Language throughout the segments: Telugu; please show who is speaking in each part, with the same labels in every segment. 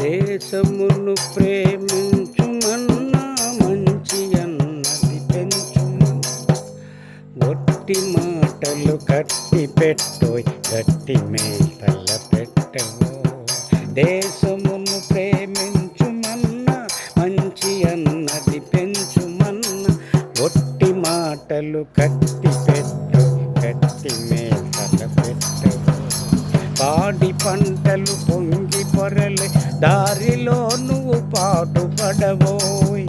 Speaker 1: దేశమును ప్రేమించుమన్నా మంచి అన్నది పెంచుమన్నా ఒట్టి మాటలు కట్టి పెట్టోయ్ గట్టి మేతల పెట్టవో. దేశమును ప్రేమించుమన్నా మంచి అన్నది పెంచుమన్నా ఒట్టి మాటలు కట్టి పెట్టోయ్ గట్టి మేతల పెట్టవో. పాడి పంటలు పొంగి పొరలే దారిలో నువ్వు పాటుపడవోయ్.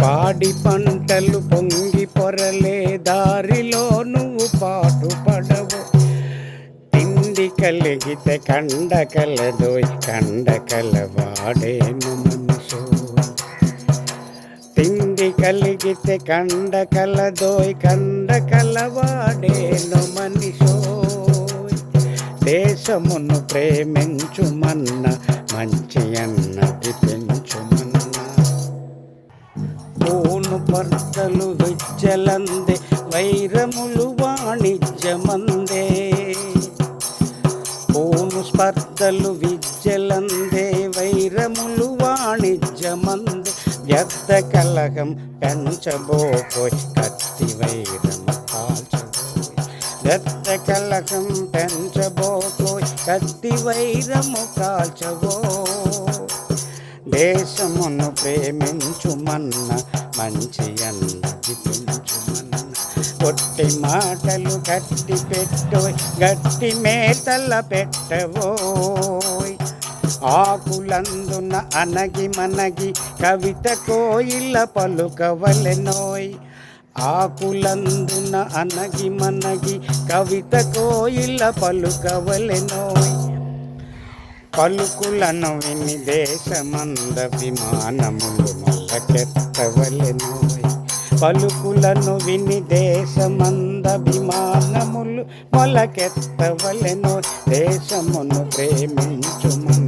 Speaker 1: పాడి పంటలు పొంగి పొరలే దారిలో నువ్వు పాటుపడవో. తిండి కలిగితే కండ కలదోయ్ కండ కలవాడేను మనిషో. తిండి కలిగితే కండ కలదోయ్ కండ కలవాడేను మనిషో. దేశమును ప్రేమించుమన్న మంచి అన్నది పెంచుమన్నా. పూను పర్తలు విద్యలందే వైరములు వాణిజ్యమందే. పూను స్పర్ధలు విద్యలందే వైరములు వాణిజ్యమందే. వ్యర్థ కలహం పెంచబోపోయ్ కత్తి వైరము కాల్చబోయ్. వ్యర్థ కలహం పెంచబోపోయ్ కత్తి వైరము కాల్చబో. దేశమును ప్రేమించుమన్న మంచి అన్నది పెంచుమన్న ఒట్టి మాటలు గట్టి పెట్టోయ్ గట్టి మేతల పెట్టవోయ్. ఆకులందున అనగి మనగి కవిత కోయిల పలుకవలెనోయ్. ఆకులందున అనగి మనగి కవిత కోయిల పలుకవలెనోయ్. పలుకులను విని దేశమంద విమానములు మొలకెత్తవలెనోయ్. పలుకులను విని దేశమంద విమానములు మొలకెత్తవలెనోయ్. దేశమును ప్రేమించుమన్న